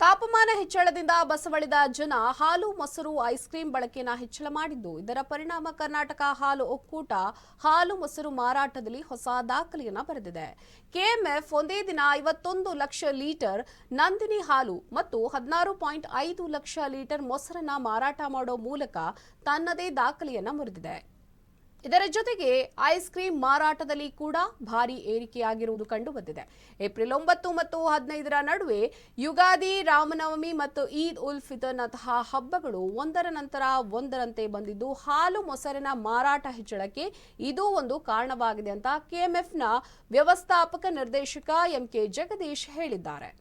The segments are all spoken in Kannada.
ತಾಪಮಾನ ಹೆಚ್ಚಳದಿಂದ ಬಸವಳಿದ ಜನ ಹಾಲು ಮೊಸರು ಐಸ್ ಕ್ರೀಂ ಬಳಕೆಯನ್ನು ಹೆಚ್ಚಳ ಮಾಡಿದ್ದು, ಇದರ ಪರಿಣಾಮ ಕರ್ನಾಟಕ ಹಾಲು ಒಕ್ಕೂಟ ಹಾಲು ಮೊಸರು ಮಾರಾಟದಲ್ಲಿ ಹೊಸ ದಾಖಲೆಯನ್ನು ಬರೆದಿದೆ. ಕೆಎಂಎಫ್ ಒಂದೇ ದಿನ 51 ಲಕ್ಷ ಲೀಟರ್ ನಂದಿನಿ ಹಾಲು ಮತ್ತು 16.5 ಲಕ್ಷ ಲೀಟರ್ ಮೊಸರನ್ನ ಮಾರಾಟ ಮಾಡೋ ಮೂಲಕ ತನ್ನದೇ ದಾಖಲೆಯನ್ನು ಮುರಿದಿದೆ. ಇದರ ಜೊತೆಗೆ ಐಸ್ ಕ್ರೀಂ ಮಾರಾಟದಲ್ಲಿ ಕೂಡ ಭಾರಿ ಏರಿಕೆಯಾಗಿರುವುದು ಕಂಡುಬಂದಿದೆ. ಏಪ್ರಿಲ್ 9 ಮತ್ತು 15ರ ನಡುವೆ ಯುಗಾದಿ, ರಾಮನವಮಿ ಮತ್ತು ಈದ್ ಉಲ್ ಫಿತರ್ನಂತಹ ಹಬ್ಬಗಳು ಒಂದರ ನಂತರ ಒಂದರಂತೆ ಬಂದಿದ್ದು, ಹಾಲು ಮೊಸರಿನ ಮಾರಾಟ ಹೆಚ್ಚಳಕ್ಕೆ ಇದು ಒಂದು ಕಾರಣವಾಗಿದೆ ಅಂತ ಕೆಎಂಎಫ್ನ ವ್ಯವಸ್ಥಾಪಕ ನಿರ್ದೇಶಕ ಎಂಕೆ ಜಗದೀಶ್ ಹೇಳಿದ್ದಾರೆ.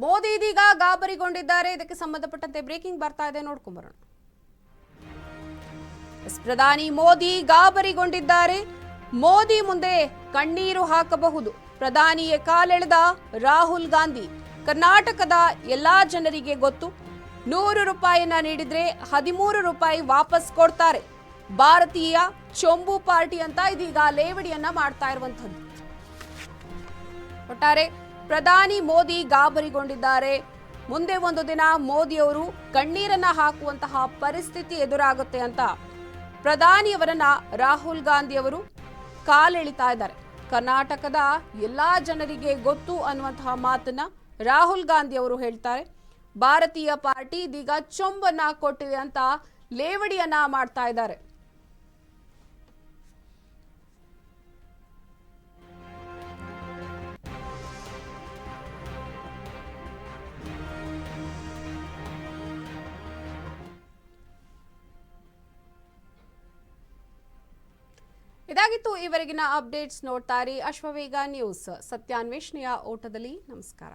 ಮೋದಿ ಇದೀಗ ಗಾಬರಿಗೊಂಡಿದ್ದಾರೆ. ಇದಕ್ಕೆ ಸಂಬಂಧಪಟ್ಟಂತೆ ಬ್ರೇಕಿಂಗ್ ಬರ್ತಾ ಇದೆ, ನೋಡ್ಕೊಂಡ್ಬರೋಣ. ಪ್ರಧಾನಿ ಮೋದಿ ಗಾಬರಿಗೊಂಡಿದ್ದಾರೆ. ಮೋದಿ ಮುಂದೆ ಕಣ್ಣೀರು ಹಾಕಬಹುದು. ಪ್ರಧಾನಿಯ ಕಾಲೆಳೆದ ರಾಹುಲ್ ಗಾಂಧಿ. ಕರ್ನಾಟಕದ ಎಲ್ಲಾ ಜನರಿಗೆ ಗೊತ್ತು, 100 ರೂಪಾಯಿನ ನೀಡಿದ್ರೆ 13 ರೂಪಾಯಿ ವಾಪಸ್ ಕೊಡ್ತಾರೆ. ಭಾರತೀಯ ಚೊಂಬು ಪಾರ್ಟಿ ಅಂತ ಇದೀಗ ಲೇವಡಿಯನ್ನ ಮಾಡ್ತಾ ಇರುವಂತದ್ದು. ಒಟ್ಟಾರೆ ಪ್ರಧಾನಿ ಮೋದಿ ಗಾಬರಿಗೊಂಡಿದ್ದಾರೆ. ಮುಂದೆ ಒಂದು ದಿನ ಮೋದಿಯವರು ಕಣ್ಣೀರನ್ನ ಹಾಕುವಂತಹ ಪರಿಸ್ಥಿತಿ ಎದುರಾಗುತ್ತೆ ಅಂತ ಪ್ರಧಾನಿಯವರನ್ನ ರಾಹುಲ್ ಗಾಂಧಿ ಅವರು ಕಾಲೆಳಿತಾ ಇದ್ದಾರೆ. ಕರ್ನಾಟಕದ ಎಲ್ಲಾ ಜನರಿಗೆ ಗೊತ್ತು ಅನ್ನುವಂತಹ ಮಾತನ್ನ ರಾಹುಲ್ ಗಾಂಧಿ ಅವರು ಹೇಳ್ತಾರೆ. ಭಾರತೀಯ ಪಾರ್ಟಿ ಇದೀಗ ಚೊಂಬನ್ನ ಕೊಟ್ಟಿದೆ ಅಂತ ಲೇವಡಿಯನ್ನ ಮಾಡ್ತಾ ಇದ್ದಾರೆ. ಇದಾಗಿತ್ತು ಈವರೆಗಿನ ಅಪ್ಡೇಟ್ಸ್. ನೋಡ್ತಾ ಇರಿ ಅಶ್ವವೇಗ ನ್ಯೂಸ್, ಸತ್ಯಾನ್ವೇಷಣೆಯ ಓಟದಲ್ಲಿ. ನಮಸ್ಕಾರ.